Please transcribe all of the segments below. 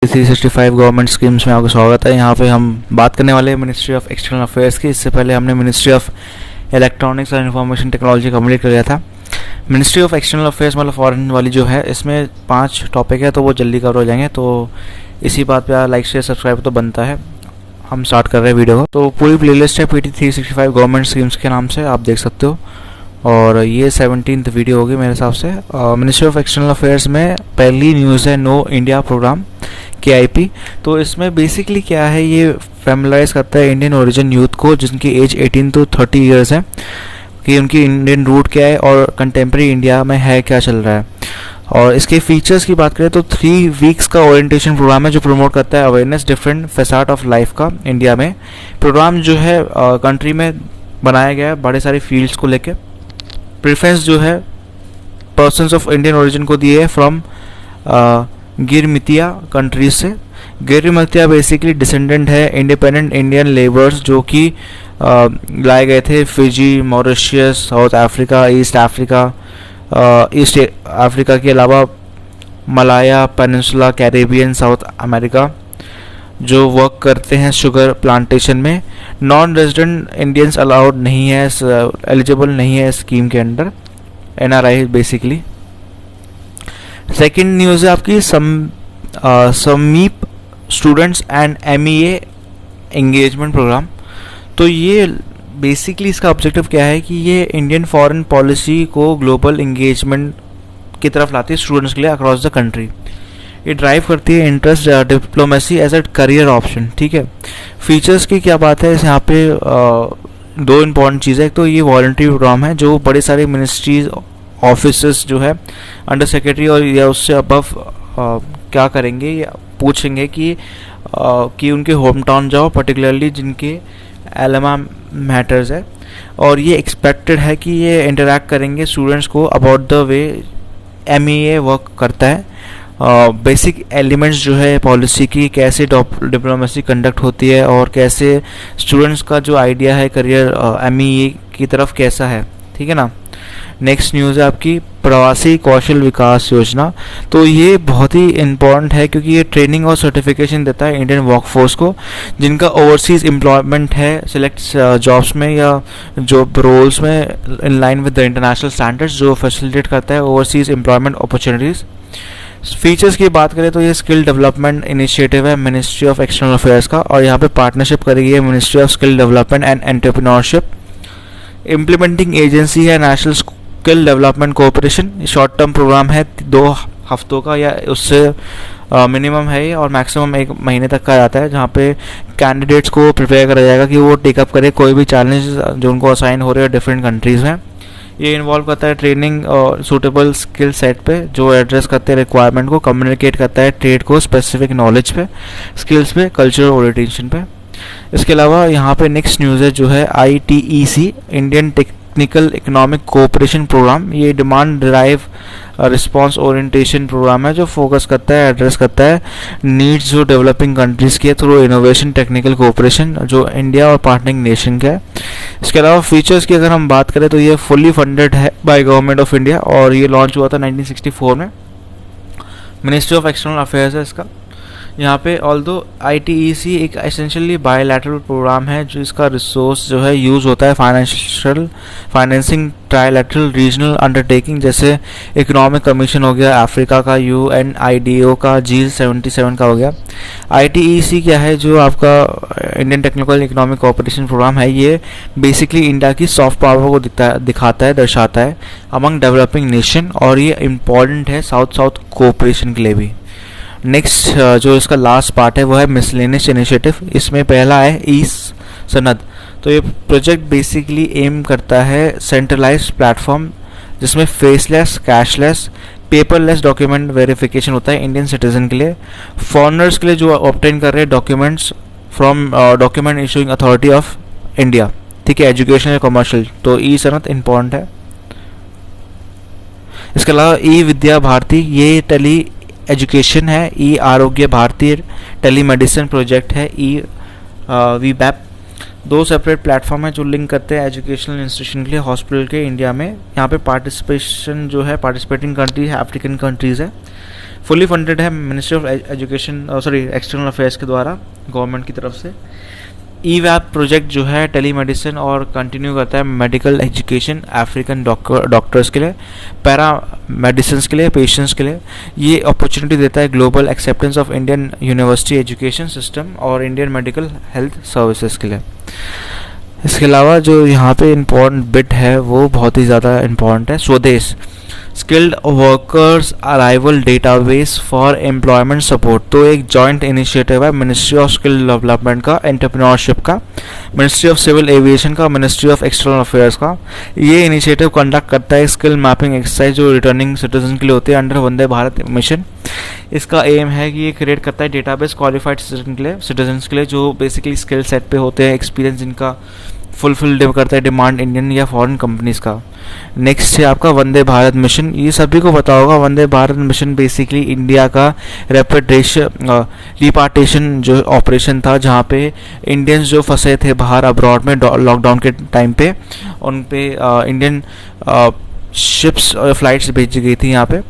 365 government schemes में आपका स्वागत है। यहाँ पे हम बात करने वाले हैं मिनिस्ट्री ऑफ एक्सटर्नल अफेयर्स की। इससे पहले हमने मिनिस्ट्री ऑफ इलेक्ट्रॉनिक्स और इंफॉर्मेशन टेक्नोलॉजी कंप्लीट कर लिया था। मिनिस्ट्री ऑफ एक्सटर्नल अफेयर्स मतलब फॉरेन वाली जो है, इसमें 5 टॉपिक है तो वो जल्दी कवर हो जाएंगे। तो इसी बात पे लाइक शेयर सब्सक्राइब तो बनता है। हम स्टार्ट कर रहे हैं वीडियो को। तो पूरी प्लेलिस्ट है PT 365 गवर्नमेंट स्कीम्स के नाम से, आप देख सकते हो। और ये 17th वीडियो होगी मेरे हिसाब से। मिनिस्ट्री ऑफ एक्सटर्नल अफेयर्स में पहली न्यूज़ है नो इंडिया प्रोग्राम KIP। तो इसमें बेसिकली क्या है, ये फैमिलाइज करता है इंडियन ओरिजिन यूथ को जिनकी एज 18 to 30 ईयर्स है, कि उनकी इंडियन रूट क्या है और कंटेम्प्रेरी इंडिया में है क्या चल रहा है। और इसके फीचर्स की बात करें तो 3 वीक्स का ओरिएंटेशन प्रोग्राम है जो प्रमोट करता है अवेयरनेस डिफरेंट फैसाट ऑफ लाइफ का इंडिया में। प्रोग्राम जो है कंट्री में बनाया गया है बड़े सारे फील्ड्स को लेके। प्रेफरेंस जो है पर्सन्स ऑफ इंडियन ओरिजिन को दिए है फ्रॉम गिरमितिया कंट्रीज से। गिरमितिया बेसिकली डिसेंडेंट है इंडिपेंडेंट इंडियन लेबर्स जो कि लाए गए थे Fiji, Mauritius, South Africa, East Africa के अलावा Malaya peninsula, Caribbean, South America, जो वर्क करते हैं शुगर प्लांटेशन में। नॉन रेजिडेंट इंडियंस अलाउड नहीं है, एलिजिबल नहीं है स्कीम के under, NRI basically. Second news है आपकी SAMEEP students and MEA engagement program. तो ये बेसिकली इसका ऑब्जेक्टिव क्या है कि ये इंडियन फॉरेन पॉलिसी को ग्लोबल एंगेजमेंट की तरफ लाती है स्टूडेंट्स के लिए अक्रॉस द कंट्री। ये ड्राइव करती है interest diplomacy as a career option. ठीक है, फीचर्स की क्या बात है यहाँ पे, 2 इंपॉर्टेंट चीज़ें। एक तो ये वॉलंटरी प्रोग्राम है जो बड़े सारे मिनिस्ट्रीज ऑफिसर्स जो है अंडर सेक्रेटरी और या उससे अबव क्या करेंगे या पूछेंगे कि उनके होम टाउन जाओ, पर्टिकुलरली जिनके एलमा मैटर्स है। और ये एक्सपेक्टेड है कि ये इंटरेक्ट करेंगे स्टूडेंट्स को about the way MEA work करता है। बेसिक एलिमेंट्स जो है पॉलिसी की, कैसे डिप्लोमेसी कंडक्ट होती है और कैसे स्टूडेंट्स का जो आइडिया है करियर MEA की तरफ कैसा है। ठीक है ना। नेक्स्ट न्यूज़ है आपकी प्रवासी कौशल विकास योजना। तो ये बहुत ही इम्पॉर्टेंट है क्योंकि ये ट्रेनिंग और सर्टिफिकेशन देता है इंडियन वर्कफोर्स को जिनका ओवरसीज एम्प्लॉयमेंट है सिलेक्ट जॉब्स में या जॉब रोल्स में in line with the international standards, जो फैसिलिटेट करता है ओवरसीज एम्प्लॉयमेंट अपॉर्चुनिटीज़। फीचर्स की बात करें तो ये स्किल डेवलपमेंट इनिशिएटिव है मिनिस्ट्री ऑफ एक्सटर्नल अफेयर्स का, और यहाँ पे पार्टनरशिप करेगी है ministry of skill development and entrepreneurship. Implementing agency है national skill development cooperation. Short term programme है 2 हफ्तों का या उससे मिनिमम है ये, और मैक्सिमम 1 महीने तक का आता है, जहाँ पे कैंडिडेट्स को प्रिपेयर करा जाएगा कि वो टेकअप करे कोई भी चैलेंज जो उनको असाइन हो रहे हैं डिफरेंट कंट्रीज़ में। ये इन्वॉल्व करता है ट्रेनिंग और सूटेबल स्किल सेट पे जो एड्रेस करते हैं रिक्वायरमेंट को, कम्युनिकेट करता है ट्रेड को स्पेसिफिक नॉलेज पे, स्किल्स पे, कल्चरल ओरिएंटेशन पे। इसके अलावा यहाँ पे नेक्स्ट न्यूज़ है जो है ITEC Indian technical economic cooperation programme. ये demand drive response orientation programme है जो फोकस करता है, एड्रेस करता है नीड्स जो डेवलपिंग कंट्रीज़ के थ्रू इनोवेशन टेक्निकल कोऑपरेशन जो इंडिया और पार्टनरिंग नेशन का है। इसके अलावा फीचर्स की अगर हम बात करें तो ये फुली फंडेड है बाय गवर्नमेंट ऑफ इंडिया और ये लॉन्च हुआ था 1964 में। मिनिस्ट्री ऑफ एक्सटर्नल अफेयर्स है इसका। यहाँ पे ऑल्दो ITEC एक एसेंशियली बायलैटरल प्रोग्राम है जो इसका रिसोर्स जो है यूज़ होता है फाइनेंसिंग ट्राइलैटरल रीजनल अंडरटेकिंग, जैसे इकोनॉमिक कमीशन हो गया अफ्रीका का, UNIDO का, G77 का हो गया। ITEC क्या है, जो आपका Indian technical economic cooperation program है, ये बेसिकली इंडिया की सॉफ्ट पावर को दिखाता है, दर्शाता है अमंग डेवलपिंग नेशन, और ये इम्पॉर्टेंट है साउथ कोऑपरेशन के लिए भी। नेक्स्ट जो इसका लास्ट पार्ट है वो है मिसलेनियस इनिशिएटिव। इसमें पहला है सनद। तो ये प्रोजेक्ट बेसिकली एम करता है सेंट्रलाइज्ड प्लेटफॉर्म जिसमें faceless, cashless, paperless document verification होता है इंडियन सिटीजन के लिए, फॉरेनर्स के लिए जो ऑब्टेन कर रहे हैं documents from document issuing authority of India. ठीक है, एजुकेशन या कमर्शियल, तो सनद इम्पॉर्टेंट है। इसके अलावा विद्या भारती, ये टेली एजुकेशन है। Arogya Bharati tele medicine project है। VBAP 2 सेपरेट प्लेटफॉर्म है जो लिंक करते हैं एजुकेशनल इंस्टीट्यूशन के लिए हॉस्पिटल के इंडिया में। यहाँ पे पार्टिसिपेशन जो है पार्टिसिपेटिंग कंट्री है अफ्रीकन कंट्रीज़ है। फुली फंडेड है ministry of education external affairs के द्वारा गवर्नमेंट की तरफ से। ई-वैप प्रोजेक्ट जो है टेली मेडिसिन और कंटिन्यू करता है मेडिकल एजुकेशन अफ्रीकन डॉक्टर्स के लिए, पैरा मेडिसिन के लिए, पेशेंट्स के लिए। ये अपॉर्चुनिटी देता है global acceptance of Indian university education system और इंडियन मेडिकल हेल्थ सर्विसेज के लिए। इसके अलावा जो यहाँ पे इम्पोर्टेंट बिट है वो बहुत ही ज़्यादा इम्पोर्टेंट है, स्वदेश skilled workers arrival database for employment support. तो एक जॉइंट इनिशिएटिव है मिनिस्ट्री ऑफ स्किल डेवलपमेंट का, एंटरप्रेन्योरशिप का, मिनिस्ट्री ऑफ सिविल एविएशन का, मिनिस्ट्री ऑफ एक्सटर्नल अफेयर्स का। ये इनिशिएटिव कंडक्ट करता है स्किल मैपिंग एक्सरसाइज जो रिटर्निंग सिटीजन के लिए होते हैं अंडर वंदे भारत मिशन। इसका एम है कि ये क्रिएट करता है डेटाबेस क्वालिफाइड सिटीजन्स के लिए जो बेसिकली स्किल सेट पे होते हैं, एक्सपीरियंस जिनका फुलफिल करता है डिमांड इंडियन या फॉरेन कंपनीज का। नेक्स्ट है आपका वंदे भारत मिशन। ये सभी को पता होगा, Vande Bharat mission basically India का रिपार्टेशन जो ऑपरेशन था, जहाँ पे इंडियंस जो फंसे थे बाहर अब्रॉड में लॉकडाउन के टाइम पे, उन पे इंडियन शिप्स और फ्लाइट्स भेजी गई थी यहाँ पे।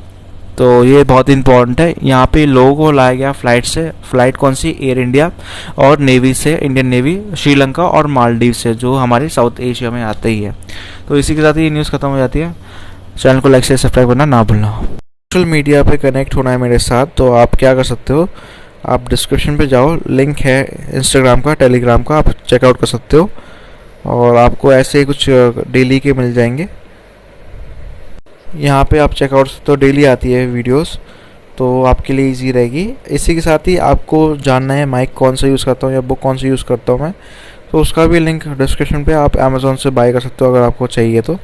तो ये बहुत इंपॉर्टेंट है। यहाँ पे लोगों को लाया गया फ्लाइट से। फ्लाइट कौन सी? एयर इंडिया और नेवी से, इंडियन नेवी, श्रीलंका और मालदीव से, जो हमारे साउथ एशिया में आते ही है। तो इसी के साथ ये न्यूज़ खत्म हो जाती है। चैनल को लाइक से सब्सक्राइब करना ना भूलना। सोशल मीडिया पे कनेक्ट होना है मेरे साथ, तो आप क्या कर सकते हो, आप डिस्क्रिप्शन पे जाओ, लिंक है इंस्टाग्राम का, टेलीग्राम का, आप चेकआउट कर सकते हो और आपको ऐसे कुछ डेली के मिल जाएंगे। यहाँ पे आप चेकआउट तो डेली आती है वीडियोस, तो आपके लिए इजी रहेगी। इसी के साथ ही आपको जानना है माइक कौन सा यूज़ करता हूँ या बुक कौन सी यूज़ करता हूँ मैं, तो उसका भी लिंक डिस्क्रिप्शन पे, आप अमेज़ॉन से बाय कर सकते हो अगर आपको चाहिए तो।